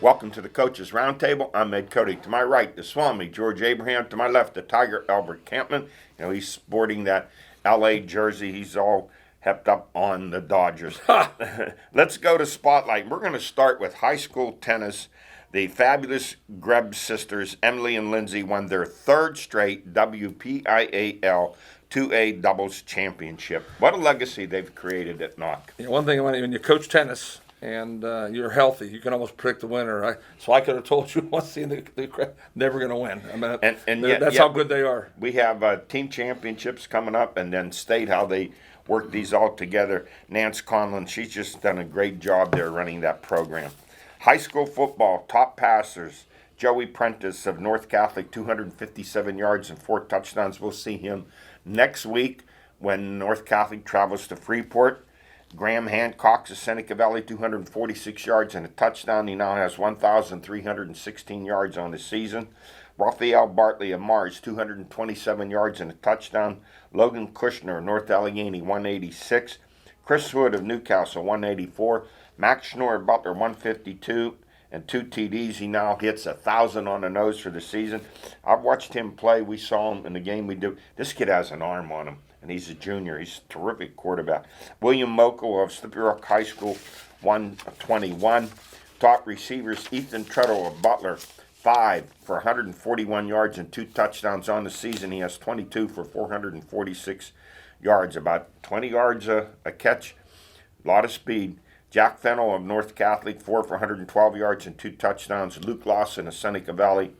Welcome to the Coaches Roundtable. I'm Ed Codi. To my right, the Swami, George Abraham. To my left, the Tiger, Albert Campman. You know, he's sporting that L.A. jersey. He's all hepped up on the Dodgers. Let's go to Spotlight. We're going to start with high school tennis. The fabulous Greb sisters, Emily and Lindsay, won their third straight WPIAL 2A doubles championship. What a legacy they've created at Knock. You know, one thing, when you coach tennis and you're healthy, you can almost predict the winner. So I could have told you once they're never going to win. I mean, and that's how good they are. We have team championships coming up, and then state, how they work these all together. Nance Conlon, she's just done a great job there running that program. High school football, top passers, Joey Prentice of North Catholic, 257 yards and 4 touchdowns. We'll see him next week when North Catholic travels to Freeport. Graham Hancock of Seneca Valley, 246 yards and a touchdown. He now has 1,316 yards on the season. Raphael Bartley of Mars, 227 yards and a touchdown. Logan Kushner of North Allegheny, 186. Chris Hood of Newcastle, 184. Max Schnorr of Butler, 152. And 2 TDs. He now hits 1,000 on the nose for the season. I've watched him play. We saw him in the game we do. This kid has an arm on him, and he's a junior. He's a terrific quarterback. William Moko of Slippery Rock High School, 121. Top receivers, Ethan Treadle of Butler, 5 for 141 yards and 2 touchdowns on the season. He has 22 for 446 yards, about 20 yards a catch, a lot of speed. Jack Fennell of North Catholic, 4 for 112 yards and 2 touchdowns. Luke Lawson of Seneca Valley,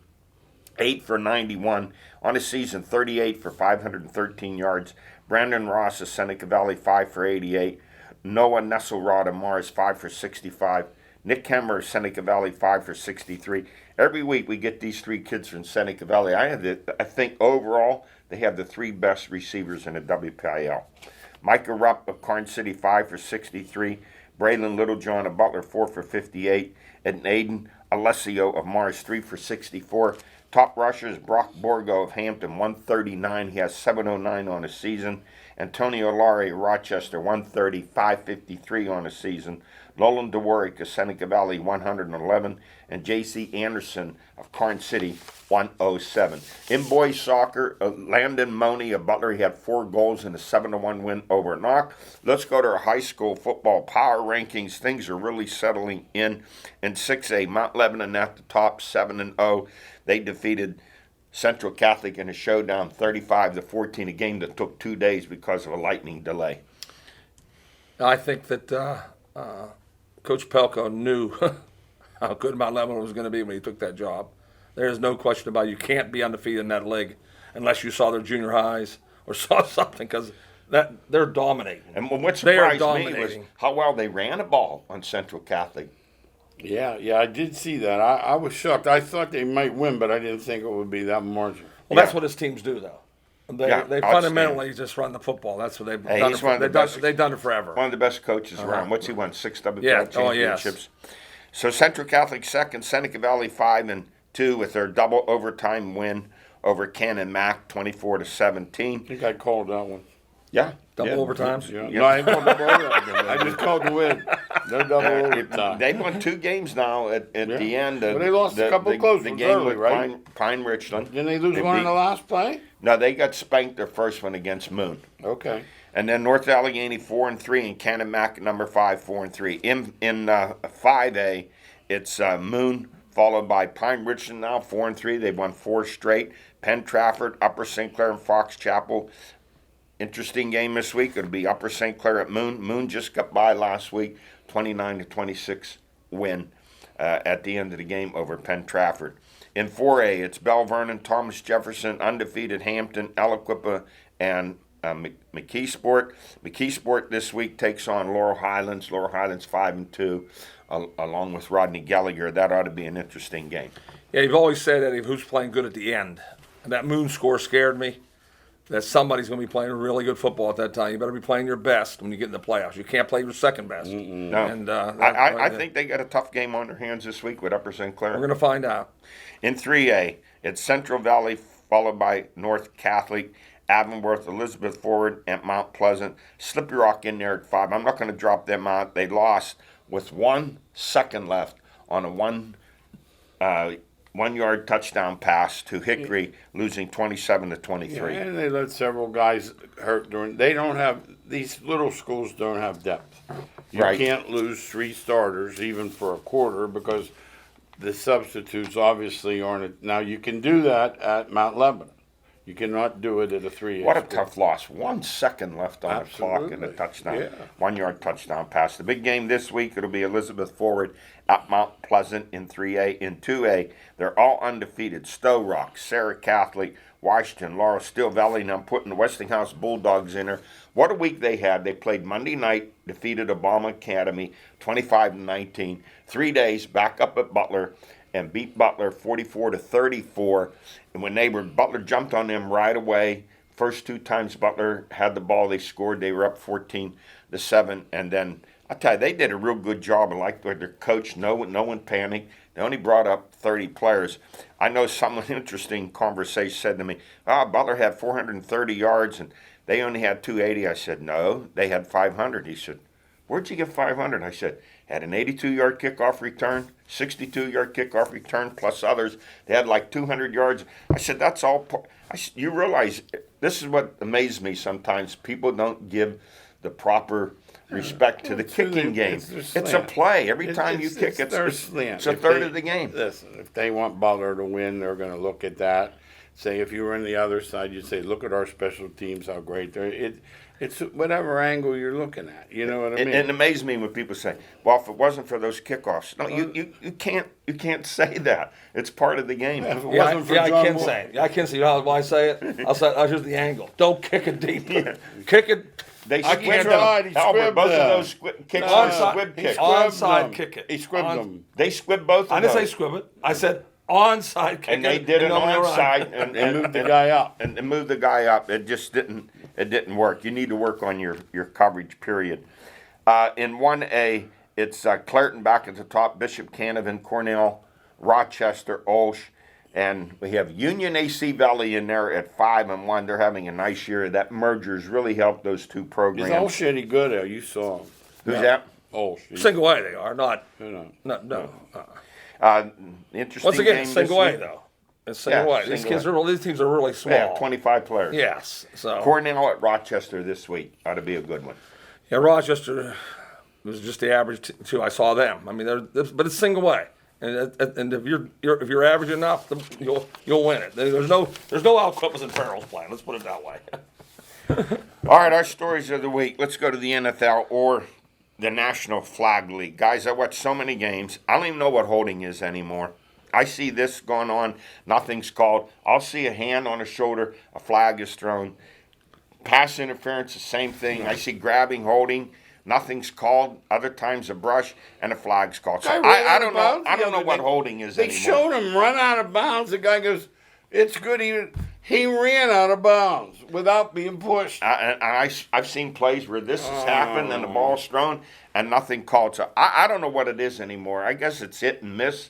8 for 91. On the season, 38 for 513 yards. Brandon Ross of Seneca Valley, 5 for 88. Noah Nesselrod of Mars, 5 for 65. Nick Hemmer of Seneca Valley, 5 for 63. Every week we get these 3 kids from Seneca Valley. I think overall they have the 3 best receivers in the WPIL. Micah Rupp of Karn City, 5 for 63. Braylon Littlejohn of Butler, 4 for 58. And Aiden Alessio of Mars, 3 for 64. Top rushers, Brock Borgo of Hampton, 139. He has 709 on the season. Antonio Lari of Rochester, 130, 553 on the season. Nolan DeWarrick of Seneca Valley, 111. And J.C. Anderson of Karn City, 107. In boys soccer, Landon Money of Butler, he had 4 goals in a 7-1 win over Knock. Let's go to our high school football power rankings. Things are really settling in 6A. Mount Lebanon at the top, 7-0. They defeated Central Catholic in a showdown, 35-14, a game that took 2 days because of a lightning delay. I think that Coach Pelko knew how good Mount Lebanon was going to be when he took that job. There's no question about it. You can't be undefeated in that league unless you saw their junior highs or saw something, because they're dominating. And what surprised me was how well they ran the ball on Central Catholic. Yeah, I did see that. I was shocked. I thought they might win, but I didn't think it would be that margin. Well, that's what his teams do, though. They fundamentally just run the football. That's what they've done. They've done it forever. One of the best coaches around. What's he won? 6 WPIAL championships. Yes. So Central Catholic second, Seneca Valley 5-2 with their double overtime win over Canon Mac, 24-17. I think I called that one. Yeah. Double overtime? Yeah. No, I ain't called double overtime. I just called the win. They're double overtime. They won 2 games now at the end. But they lost a couple close ones early, right? Pine Richland. Didn't they lose one in the last play? No, they got spanked their first one against Moon. Okay. And then North Allegheny 4-3 and Canon Mac number 5 4-3. In 5A, it's Moon followed by Pine Richland now 4-3. They've won 4 straight. Penn Trafford, Upper St. Clair, and Fox Chapel. Interesting game this week. It'll be Upper St. Clair at Moon. Moon just got by last week, 29-26 win at the end of the game over Penn Trafford. In 4A, it's Bell Vernon, Thomas Jefferson, undefeated Hampton, Aliquippa, and McKeesport. McKeesport this week takes on Laurel Highlands. Laurel Highlands 5-2, along with Rodney Gallagher. That ought to be an interesting game. Yeah, you've always said, Eddie, who's playing good at the end. And that Moon score scared me. That somebody's going to be playing really good football at that time. You better be playing your best when you get in the playoffs. You can't play your second best. No. And I think they got a tough game on their hands this week with Upper St. Clair. we're going to find out. In 3A, it's Central Valley followed by North Catholic, Avonworth, Elizabeth Forward, and Mount Pleasant. Slippery Rock in there at 5. I'm not going to drop them out. They lost with 1 second left on a one-yard touchdown pass to Hickory, losing 27-23. Yeah, and they let several guys hurt during. They don't have these little schools don't have depth. You Right. can't lose 3 starters even for a quarter because the substitutes obviously aren't. Now you can do that at Mount Lebanon. You cannot do it at a 3A. What a school. tough loss. 1 second left on the clock and a Absolutely. touchdown. Yeah. 1-yard touchdown pass. The big game this week, it'll be Elizabeth Forward at Mount Pleasant in 3A. In 2A, they're all undefeated. Stowe Rock, Sarah Catholic, Washington, Laurel, Steel Valley, and I'm putting the Westinghouse Bulldogs in there. What a week they had. They played Monday night, defeated Obama Academy 25-19. 3 days, back up at Butler, and beat Butler 44-34. And when Butler jumped on them right away. First 2 times Butler had the ball, they scored. They were up 14-7. And then I tell you, they did a real good job. I like their coach. No one panicked. They only brought up 30 players. I know someone interesting conversation said to me, Butler had 430 yards and they only had 280. I said, no, they had 500. He said, where'd you get 500? I said, had an 82-yard kickoff return, 62-yard kickoff return, plus others. They had like 200 yards. I said, that's all. You realize this is what amazes me sometimes. People don't give the proper respect to the kicking game. It's a play. Every time you kick, it's a third of the game. Listen, if they want Butler to win, they're going to look at that. Say, if you were on the other side, you'd say, look at our special teams, how great they're. It's whatever angle you're looking at. You know what I mean? It amazes me when people say, "Well, if it wasn't for those kickoffs," no, you can't say that. It's part of the game. If it Yeah, wasn't for I John can Moore- say it. I can say it. Why I say it? I'll say, here's the angle. Don't kick it deep. Kick it. They I squibbed can't them. try, he Albert, squibbed both them. of those kicks were Onside. squib He kicks. squibbed Onside them. kick it. He squibbed On- them. They squibbed both of I didn't say those. squib it. I said onside kick And they it. did an nobody ran. onside And moved the guy up. and moved the guy up. It just didn't work. You need to work on your coverage, period. In 1A, it's Clareton back at the top, Bishop Canavan, Cornell, Rochester, Olsh, and we have Union AC Valley in there at 5-1. They're having a nice year. That merger's really helped those 2 He's programs. all shitty good at. You saw him. Who's that? Olsh. Single A they are, not. You know. No. Interesting Once again, game it's this single A week. though. It's single Yeah, A. These single kids A. are these teams are really small. Yeah, 25 players. Yes. So Cornell at Rochester this week ought to be a good one. yeah, Rochester was just the average too. I saw them. I mean, but it's single A, and if you're average enough, you'll win it. There's no Alcopas and Farrells playing. Let's put it that way. All right, our stories of the week. Let's go to the NFL or the National Flag League. Guys, I watch so many games. I don't even know what holding is anymore. I see this going on. Nothing's called. I'll see a hand on a shoulder. A flag is thrown. Pass interference, the same thing. I see grabbing, holding. Nothing's called. Other times a brush and a flag's called. So Guy ran I out don't of know. bounds I the don't know other what day. holding is They anymore. showed him run out of bounds. The guy goes, "It's good." He ran out of bounds without being pushed. I've seen plays where this has happened and the ball's thrown and nothing called. So I don't know what it is anymore. I guess it's hit and miss.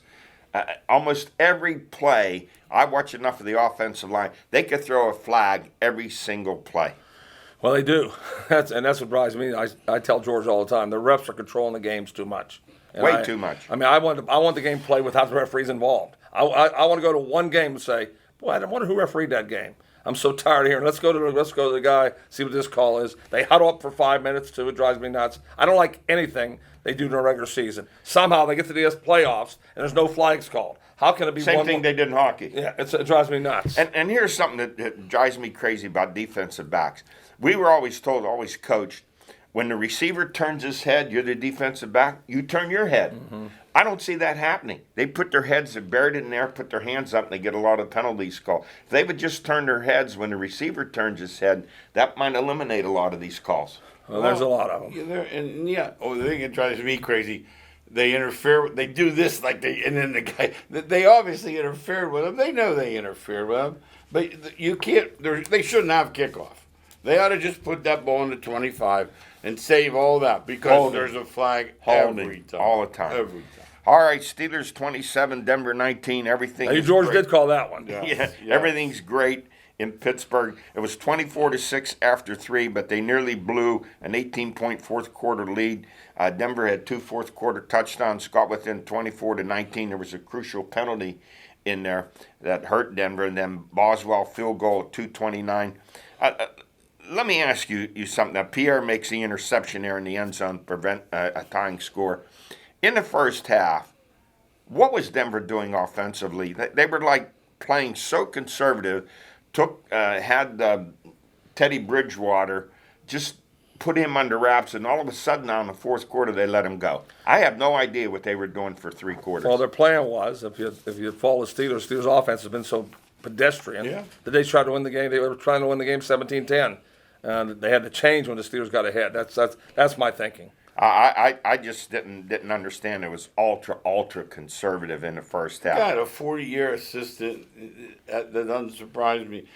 Almost every play, I watch enough of the offensive line, they could throw a flag every single play. Well, they do. That's what drives me. I tell George all the time, the refs are controlling the games too much. And Way too much. I mean, I want the game played without the referees involved. I want to go to one game and say, boy, I wonder who refereed that game. I'm so tired of hearing. Let's go to the guy, see what this call is. They huddle up for 5 minutes too. It drives me nuts. I don't like anything they do in the regular season. Somehow they get to the playoffs and there's no flags called. How can it be Same one thing more? they did in hockey. Yeah, it drives me nuts. And here's something that drives me crazy about defensive backs. We were always told, always coached, when the receiver turns his head, you're the defensive back, you turn your head. I don't see that happening. They put their heads, they're buried in there, put their hands up, and they get a lot of penalties called. If they would just turn their heads when the receiver turns his head, that might eliminate a lot of these calls. Well, there's a lot of them. The thing that drives me crazy, they interfere. They do this and then the guy. They obviously interfered with him. They know they interfered with him, but you can't. They shouldn't have kickoff. They ought to just put that ball in the 25 and save all that because there's a flag every time. All the time. Every time. All right, Steelers 27, Denver 19. Everything. Hey, is George great. did call that one. Yeah, everything's great in Pittsburgh. It was 24-6 after 3, but they nearly blew an 18-point fourth quarter lead. Denver had 2 fourth quarter touchdowns, got within 24-19. There was a crucial penalty in there that hurt Denver, and then Boswell field goal at 2:29. Let me ask you something. Now, Pierre makes the interception there in the end zone, prevent a tying score. In the first half, what was Denver doing offensively? They were like playing so conservative. Had Teddy Bridgewater just put him under wraps, and all of a sudden now in the fourth quarter they let him go. I have no idea what they were doing for 3 quarters. Well, their plan was, if you follow the Steelers' offense has been so pedestrian that they tried to win the game. They were trying to win the game 17-10. They had to change when the Steelers got ahead. That's my thinking. I just didn't understand. It was ultra conservative in the first half. Got a 40-year assistant. That doesn't surprise me.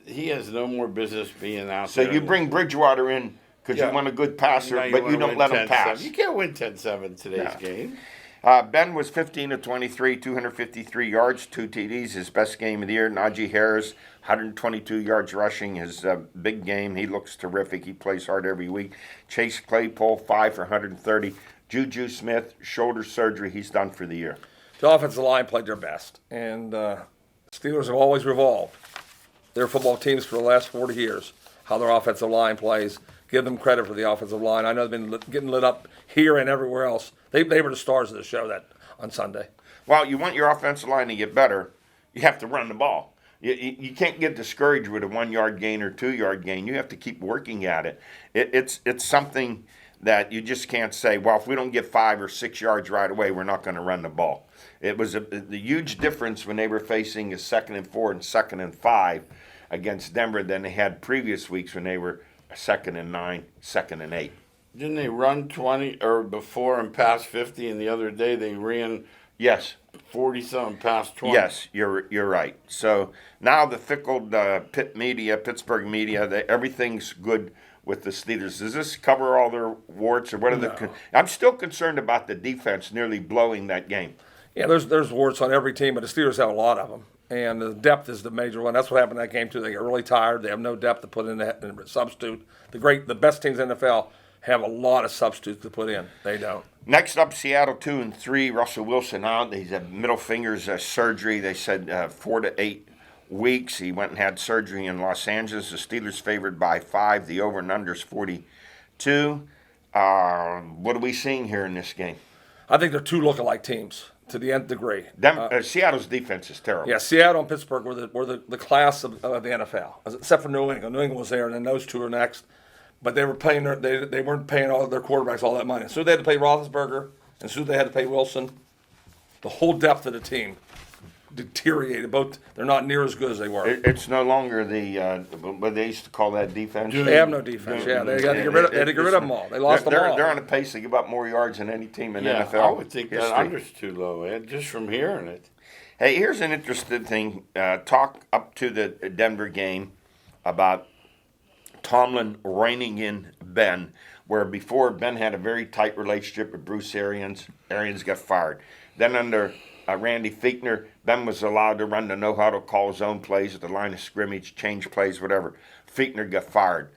He has no more business being out So there. you bring Bridgewater in because you want a good passer, but you don't let him pass. You can't win 10-7 today's game. Ben was 15 of 23, 253 yards, 2 TDs, his best game of the year. Najee Harris, 122 yards rushing, his big game. He looks terrific. He plays hard every week. Chase Claypool, 5 for 130. Juju Smith, shoulder surgery. He's done for the year. The offensive line played their best, and Steelers have always revolved their football teams for the last 40 years, how their offensive line plays. Give them credit for the offensive line. I know they've been getting lit up here and everywhere else. They were the stars of the show that on Sunday. Well, you want your offensive line to get better, you have to run the ball. You can't get discouraged with a 1-yard gain or 2-yard gain. You have to keep working at it. It's something that you just can't say, well, if we don't get 5 or 6 yards right away, we're not going to run the ball. It was the huge difference when they were facing a 2nd and 4 and 2nd and 5 against Denver than they had previous weeks when they were 2nd and 9, 2nd and 8. Didn't they run 20 or before and pass 50, and the other day they ran 40-something past 20? Yes, you're right. So now the fickle Pittsburgh media, everything's good with the Steelers. Does this cover all their warts, or what are I'm still concerned about the defense nearly blowing that game. Yeah, there's warts on every team, but the Steelers have a lot of them. And the depth is the major one. That's what happened in that game, too. They get really tired. They have no depth to put in the substitute. The best teams in the NFL have a lot of substitutes to put in. They don't. Next up, Seattle 2-3. Russell Wilson out. He's had middle fingers surgery. They said 4 to 8 weeks. He went and had surgery in Los Angeles. The Steelers favored by 5. The over and under is 42. What are we seeing here in this game? I think they're 2 lookalike teams to the nth degree. Seattle's defense is terrible. Yeah, Seattle and Pittsburgh were the class of the NFL, except for New England. New England was there, and then those 2 are next. But they were paying they weren't paying all their quarterbacks all that money. So they had to pay Roethlisberger, and so they had to pay Wilson. The whole depth of the team deteriorated. They're not near as good as they were. It's no longer what they used to call that defense. They have no defense. Yeah, they had to get rid of them all. They lost them all. They're on a pace to give up more yards than any team in NFL. I would think that under's too low, Ed, just from hearing it. Hey, here's an interesting thing. Talk up to the Denver game about Tomlin reining in Ben, where before Ben had a very tight relationship with Bruce Arians. Arians got fired. Then under Randy Fichtner, Ben was allowed to run the know-how-to call his own plays at the line of scrimmage, change plays, whatever. Fichtner got fired.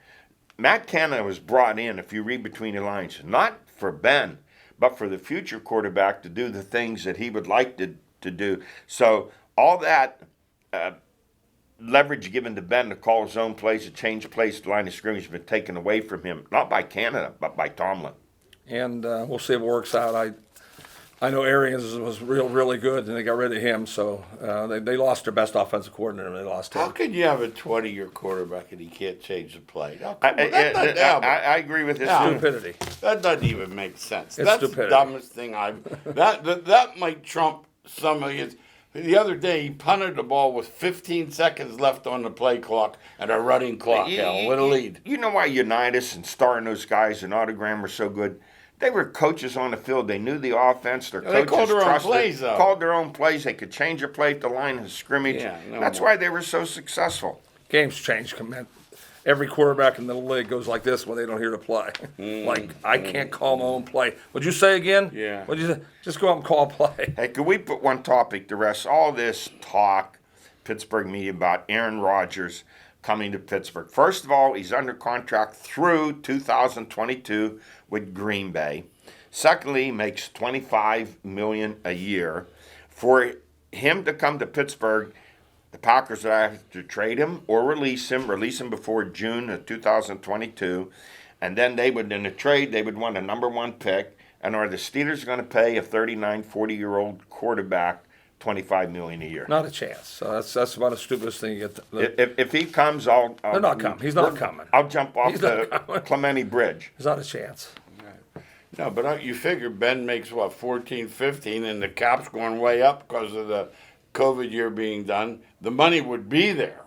Matt Canada was brought in, if you read between the lines, not for Ben, but for the future quarterback to do the things that he would like to do. So all that leverage given to Ben to call his own plays, to change plays at the line of scrimmage, has been taken away from him, not by Canada, but by Tomlin. And we'll see if it works out. I know Arians was really good, and they got rid of him, so they lost their best offensive coordinator, and they lost How him. can you have a 20-year quarterback and he can't change the play? Now, I, come on, that's not I agree with this. Yeah. too. Stupidity. That doesn't even make sense. It's That's stupidity. the dumbest thing that might trump some of his. The other day, he punted the ball with 15 seconds left on the play clock and a running clock, Al, with a lead. You know why Unitas and Star and those guys and Autogram were so good? They were coaches on the field. They knew the offense. Their They coaches called their own trusted. plays, though. Called their own plays. They could change a play at the line of scrimmage. Yeah, no That's more. why they were so successful. Games change. Every quarterback in the league goes like this when they don't hear the play. Like, I can't call my own play. What'd you say again? Yeah. What'd you say? Just go out and call a play. Hey, could we put one topic to rest? All this talk, Pittsburgh media, about Aaron Rodgers coming to Pittsburgh. First of all, he's under contract through 2022 with Green Bay. Secondly, he makes $25 million a year. For him to come to Pittsburgh, the Packers would have to trade him or release him before June of 2022. And then they would, in a trade, they would want a number one pick. And are the Steelers going to pay a 39, 40-year-old quarterback $25 million a year? Not a chance. So that's about the stupidest thing you get. If he comes, I'll They're not coming. He's not coming. I'll jump off He's not the coming. Clementi Bridge. There's not a chance. No, but you figure Ben makes, 14, 15, and the cap's going way up because of the COVID year being done. The money would be there.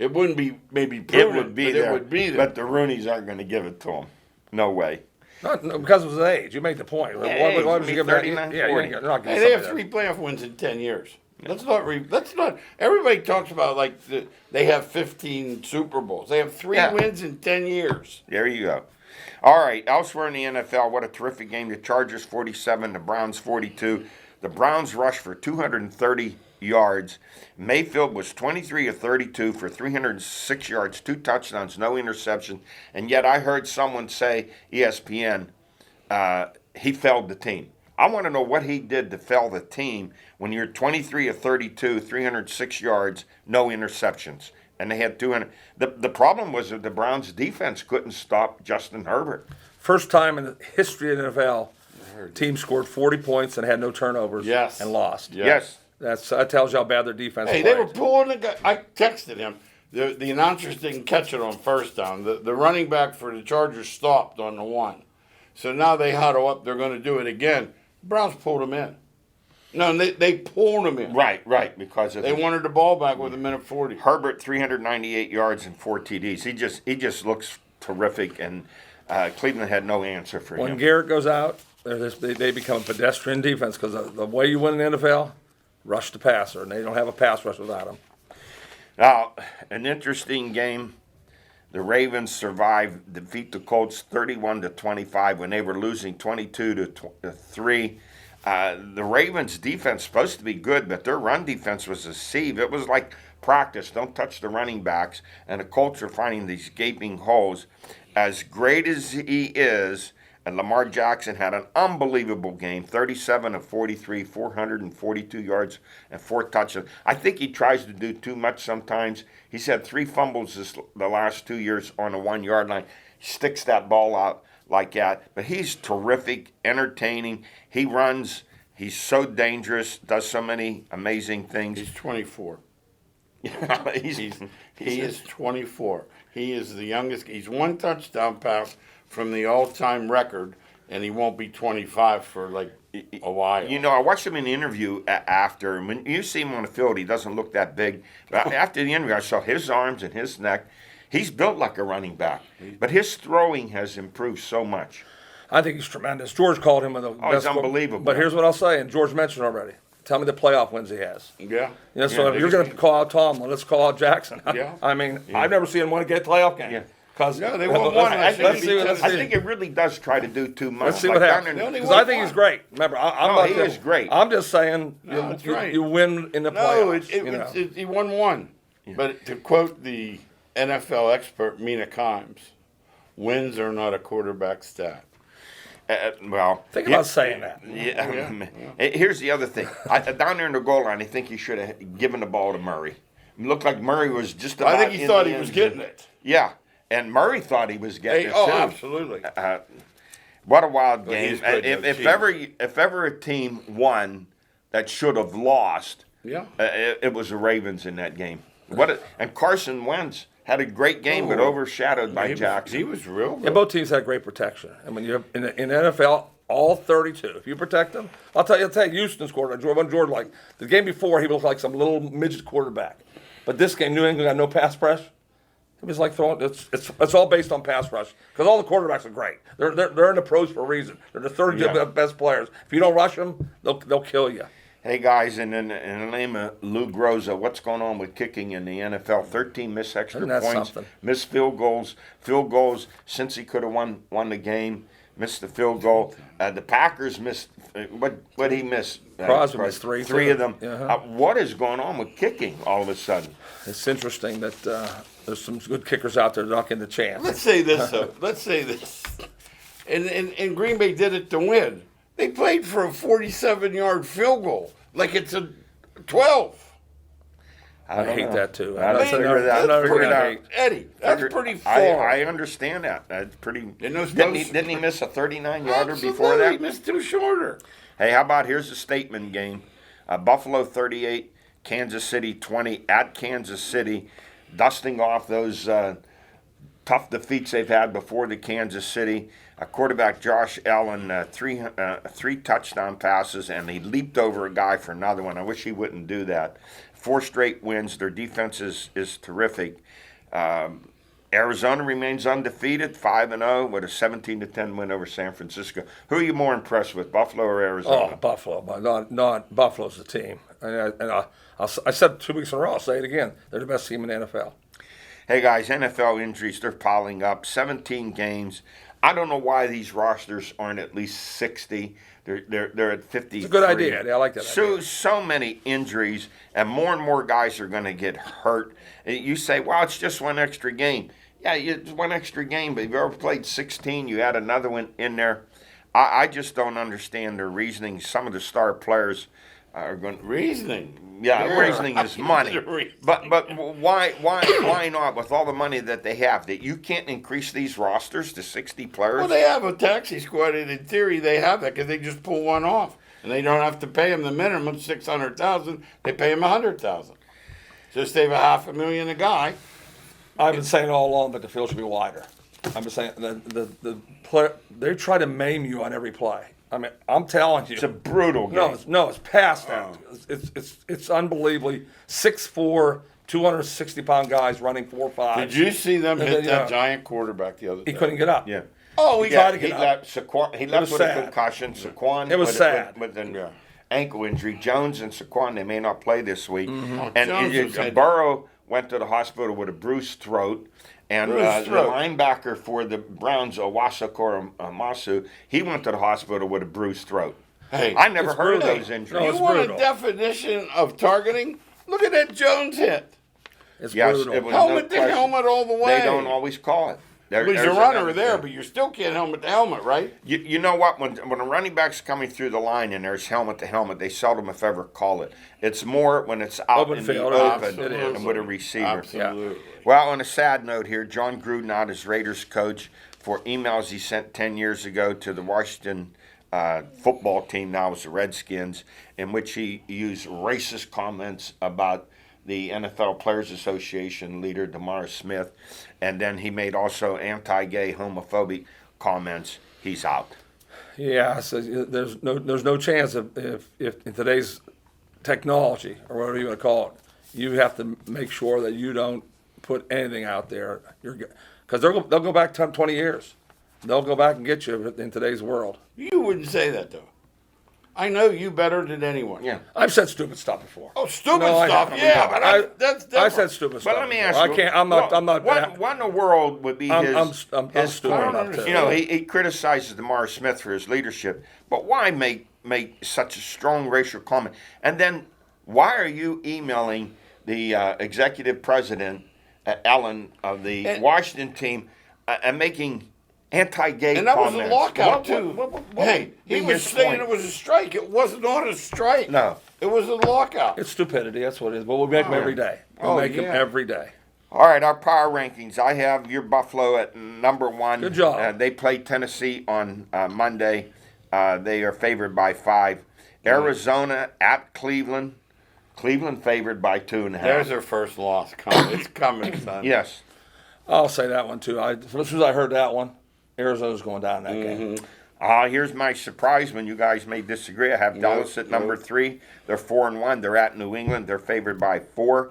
It wouldn't be maybe It prudent, would be but there. it would be there. But the Roonies aren't going to give it to him. No way. No, because of his age. You make the point. Yeah, Why age, would you be give him that? 39, Yeah, 40. you're not Hey, giving they have somebody 3 playoff wins in 10 years. Let's not. Everybody talks about they have 15 Super Bowls. They have 3 Yeah. wins in 10 years. There you go. All right, elsewhere in the NFL, what a terrific game. The Chargers 47, the Browns 42. The Browns rushed for 230 yards. Mayfield was 23 of 32 for 306 yards, 2 touchdowns, no interception. And yet I heard someone say, ESPN, he failed the team. I want to know what he did to fail the team when you're 23 of 32, 306 yards, no interceptions. And they had 200. The problem was that the Browns' defense couldn't stop Justin Herbert. First time in the history of the NFL, team scored 40 points and had no turnovers Yes. and lost. Yes. That tells you how bad their defense Hey, played. they were pulling the guy. I texted him. The announcers didn't catch it on first down. The running back for the Chargers stopped on the 1. So now they huddle up. They're going to do it again. Browns pulled him in. No, they pulled him in. Right, because of They wanted the ball back with 1:40. Herbert 398 yards and 4 TDs. He just looks terrific, and Cleveland had no answer for When him. Garrett goes out, they become a pedestrian defense because the way you win in the NFL, rush the passer, and they don't have a pass rush without him. Now, an interesting game. The Ravens survived, defeat the Colts 31-25 when they were losing 22-3. The Ravens' defense supposed to be good, but their run defense was a sieve. It was like practice. Don't touch the running backs. And the Colts are finding these gaping holes. As great as he is, and Lamar Jackson had an unbelievable game, 37 of 43, 442 yards and 4 touchdowns. I think he tries to do too much sometimes. He's had 3 fumbles the last 2 years on the 1-yard line. He sticks that ball out like that. But he's terrific, entertaining. He runs. He's so dangerous, does so many amazing things. He's 24. He He is 24. He is the youngest. He's 1 touchdown pass from the all-time record, and he won't be 25 for like a while. You know, I watched him in the interview after. When you see him on the field, he doesn't look that big. But after the interview, I saw his arms and his neck. He's built like a running back, but his throwing has improved so much. I think he's tremendous. George called him the best. He's unbelievable. But here's what I'll say, and George mentioned already. Tell me the playoff wins he has. Yeah. Yeah, so Yeah, if you're going to call out Tomlin, let's call out Jackson. Yeah. I mean, I've never seen him win a playoff game. Yeah. Because No, they won one. I Let's see. I think it really does try to do too much. Let's see Like what down happens. in- Because I think he's great. Remember, I'm No, not he saying- is great. I'm just saying No, that's you, right. you win in the No, playoffs. you know. he won 1. But to quote the NFL expert Mina Kimes, wins are not a quarterback stat. Well, Think about saying that. Yeah. Here's the other thing. Down there in the goal line, I think he should have given the ball to Murray. It looked like Murray was just about I think he in thought the he end was zone. getting it. Yeah, and Murray thought he was getting it too. Absolutely. What a wild Well, game! he's good, If though, if ever a team won that should have lost, Yeah. it was the Ravens in that game. And Carson Wentz had a great game, but Oh. overshadowed by He Jackson. was real good. And both teams had great protection. And when you have in the NFL, all 32, if you protect them, I'll tell you, Houston's quarterback, Jordan, like the game before, he looked like some little midget quarterback. But this game, New England got no pass rush. It was like throwing. It's all based on pass rush because all the quarterbacks are great. They're in the pros for a reason. They're the 30 best players. If you don't rush them, they'll kill you. Hey guys, in the name of Lou Groza, what's going on with kicking in the NFL? 13 missed extra Isn't that points, something? missed field goals since he could have won the game. Missed the field goal. The Packers missed. What he missed? Crosby missed three, Three too. of them. Uh-huh. What is going on with kicking all of a sudden? It's interesting that there's some good kickers out there not getting the chance. Let's say this, though. Let's say this. And Green Bay did it to win. They played for a 47-yard field goal, like it's a 12. I don't hate know. that, too. I don't That's figure another- that. another figure thing I that- hate. Eddie, that's figure- pretty far. I understand that. That's pretty. those Didn't posts- he miss a 39-yarder Absolutely, before that? He missed two shorter. Hey, how about here's a statement game. Buffalo 38, Kansas City 20 at Kansas City, dusting off those tough defeats they've had before the Kansas City. Quarterback Josh Allen, three touchdown passes, and he leaped over a guy for another one. I wish he wouldn't do that. 4 straight wins. Their defense is terrific. Arizona remains undefeated, 5-0, with a 17-10 win over San Francisco. Who are you more impressed with, Buffalo or Arizona? Oh, Buffalo, but not Buffalo's the team. I said 2 weeks in a row. I'll say it again. They're the best team in the NFL. Hey guys, NFL injuries, they're piling up. 17 games. I don't know why these rosters aren't at least 60. They're at 50. It's a good idea. I like that idea. So many injuries, and more guys are going to get hurt. You say, well, it's just one extra game. Yeah, it's one extra game, but if you ever played 16, you add another one in there. I just don't understand their reasoning. Some of the star players are going. Reasoning. Yeah, reasoning is money. Reasoning. But why not with all the money that they have? That you can't increase these rosters to 60 players? Well, they have a taxi squad, and in theory, they have that because they just pull one off, and they don't have to pay them the minimum $600,000. They pay them $100,000. Just save $500,000 a guy. I've been saying all along that the field should be wider. I've been saying the play, they try to maim you on every play. I mean, I'm telling you, It's a brutal game. no, it's past that. It's unbelievably 6'4", 260-pound guys running 4.5. Did you see them And hit then, that giant quarterback the other day? He couldn't get up. Yeah. Oh, He tried to He get up. left Saquon. He left was with a sad. concussion. Saquon. It was sad. With an Yeah. ankle injury. Jones and Saquon, they may not play this week. Oh, And Jones was had- Burrow went to the hospital with a bruised throat. And Bruised the throat. linebacker for the Browns, Owasakor Masu, he went to the hospital with a bruised throat. Hey, I never it's heard of brutal. those No, injuries. it's you want brutal. a definition of targeting? Look at that Jones hit. It's Yes, brutal. it was Helmet no to question. helmet all the way. They don't always call it. He's a There's runner another there, thing. but you still can't helmet to helmet, right? You know what? When a running back's coming through the line and there's helmet to helmet, they seldom, if ever, call it. It's more when it's out Open in field, the open absolutely. and with a receiver. Absolutely. Well, on a sad note here, John Gruden out as Raiders coach for emails he sent 10 years ago to the Washington football team, now it's the Redskins, in which he used racist comments about the NFL Players Association leader, DeMar Smith, and then he made also anti-gay, homophobic comments. He's out. Yeah, so there's no chance if in today's technology or whatever you want to call it, you have to make sure that you don't put anything out there. Because they'll go back 10, 20 years. They'll go back and get you in today's world. You wouldn't say that, though. I know you better than anyone. Yeah. I've said stupid stuff before. Oh, stupid No, I stuff. haven't. Yeah, but that's different. I said stupid stuff. But let me before. ask you. I can't. I'm not. What in the world would be I'm his stupid point? enough to. You know, he criticizes DeMar Smith for his leadership, but why make such a strong racial comment? And then why are you emailing the executive president, Ellen, of the Washington team, and making anti-gay And that was comments? a lockout, What- too. what Hey, he be was his saying point? it was a strike. It wasn't on a strike. No. It was a lockout. It's stupidity. That's what it is. But we make them every day. We Oh, make them yeah. every day. All right, our power rankings. I have your Buffalo at number 1. Good job. They play Tennessee on Monday. They are favored by 5. Arizona at Cleveland. Cleveland favored by 2.5. There's their first loss coming. It's coming, son. Yes. I'll say that one too. As soon as I heard that one, Arizona's going down in that game. Here's my surprise when you guys may disagree. I have Dallas at number 3. They're 4-1. They're at New England. They're favored by 4.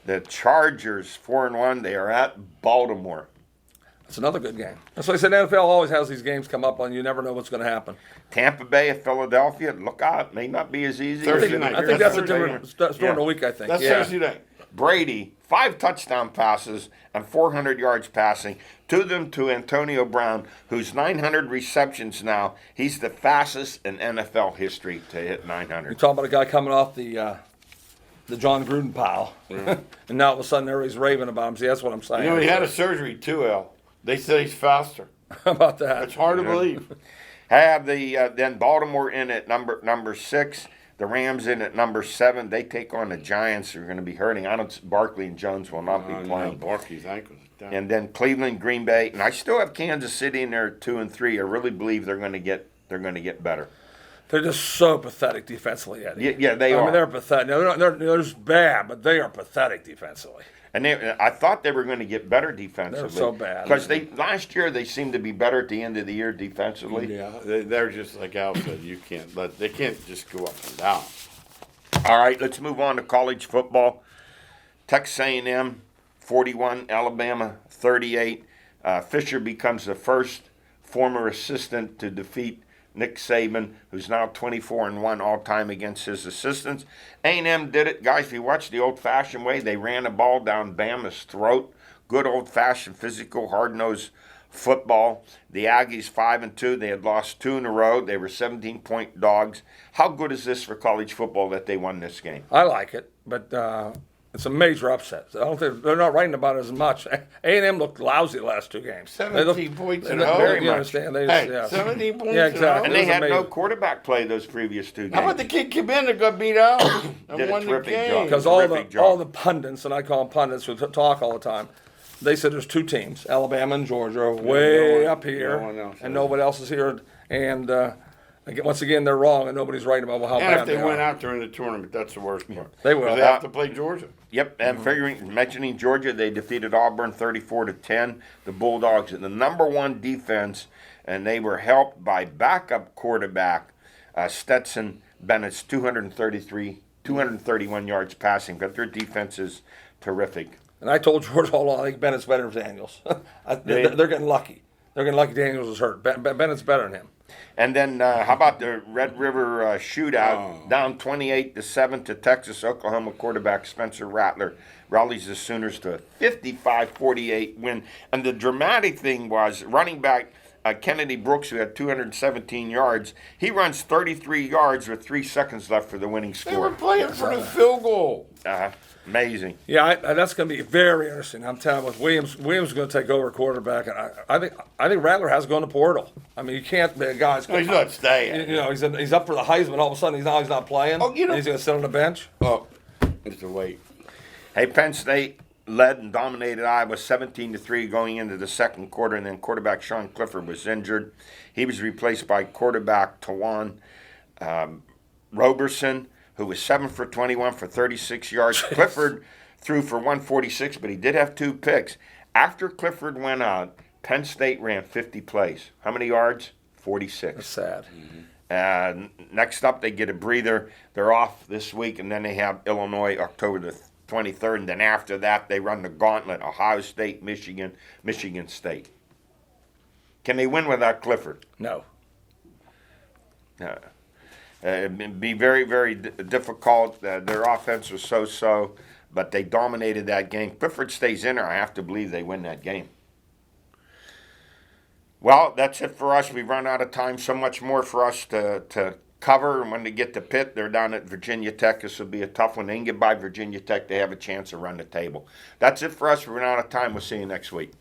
The Chargers 4-1. They are at Baltimore. That's another good game. That's why I said NFL always has these games come up on. You never know what's going to happen. Tampa Bay at Philadelphia. Look out. May not be as easy. Thursday as night. I think that's a Thursday different story in the week, I think. That's yeah. Thursday night. Brady, 5 touchdown passes and 400 yards passing. 2 of them to Antonio Brown, who's 900 receptions now. He's the fastest in NFL history to hit You're 900. talking about a guy coming off the John Gruden pile. And now all of a sudden everybody's raving about him. See, that's what I'm saying. You know, he had a surgery too, Al. They said he's faster. How about that? It's hard to believe. Have the then Baltimore in at number 6. The Rams in at number 7. They take on the Giants, who are going to be hurting. Barkley and Jones will not be playing. Barkley's ankles down. And then Cleveland, Green Bay, and I still have Kansas City in there at 2 and 3. I really believe they're going to get better. They're just so pathetic defensively, Eddie. Yeah, they are. I mean, they're pathetic. They're just bad, but they are pathetic defensively. And I thought they were going to get better defensively. They're so bad. Because last year they seemed to be better at the end of the year defensively. Yeah, they're just like Al said. They can't just go up and down. All right, let's move on to college football. Texas A&M 41, Alabama 38. Fisher becomes the first former assistant to defeat Nick Saban, who's now 24-1 all-time against his assistants. A&M did it. Guys, if you watch the old-fashioned way, they ran the ball down Bama's throat. Good old-fashioned physical, hard-nosed football. The Aggies 5-2. They had lost 2 in a row. They were 17-point dogs. How good is this for college football that they won this game? I like it, but it's a major upset. I don't think they're not writing about it as much. A&M looked lousy the last 2 games. 17 points at They home. very much. You understand? They Hey, yeah. 17 points Yeah, at exactly. home. And they It was had no amazing. quarterback play those previous 2 games. How about the kid Campman that got beat out and Did a won the terrific game? job. Because Terrific job. all the pundits, and I call them pundits who talk all the time, they said there's 2 teams, Alabama and Georgia, are way up here, no one else and is. nobody else is here. And once again, they're wrong, and nobody's writing about how And bad if they they went are. out there in the tournament, that's the worst part. They will. 'Cause They have to play Georgia. Yep, and mentioning Georgia, they defeated Auburn 34-10. The Bulldogs are the number 1 defense, and they were helped by backup quarterback Stetson Bennett's 231 yards passing. But their defense is terrific. And I told George all along, I think Bennett's better than Daniels. They're getting lucky. They're getting lucky Daniels is hurt. Bennett's better than him. And then how about the Red River shootout? Down 28-7 to Texas. Oklahoma quarterback Spencer Rattler rallies the Sooners to a 55-48 win. And the dramatic thing was running back Kennedy Brooks, who had 217 yards, he runs 33 yards with 3 seconds left for the winning They were score. playing for the field goal. Amazing. Yeah, that's going to be very interesting. I'm telling you, Williams is going to take over quarterback, and I think Rattler has to go in the portal. I mean, you can't be a guy's. No, he's not staying. You know, he's up for the Heisman. All of a sudden, he's not playing. Oh, you know- and he's going to sit on the bench. Oh, it's a wait. Hey, Penn State led and dominated Iowa 17-3 going into the second quarter, and then quarterback Sean Clifford was injured. He was replaced by quarterback Tawan Roberson, who was 7 for 21 for 36 yards. Clifford threw for 146, but he did have 2 picks. After Clifford went out, Penn State ran 50 plays. How many yards? 46. That's sad. Next up, they get a breather. They're off this week, and then they have Illinois October the 23rd, and then after that, they run the gauntlet: Ohio State, Michigan, Michigan State. Can they win without Clifford? No. It'd be very, very difficult. Their offense was so-so, but they dominated that game. Clifford stays in there. I have to believe they win that game. Well, that's it for us. We've run out of time. So much more for us to cover. And when they get to Pitt, they're down at Virginia Tech. This will be a tough one. They can get by Virginia Tech. They have a chance to run the table. That's it for us. We run out of time. We'll see you next week.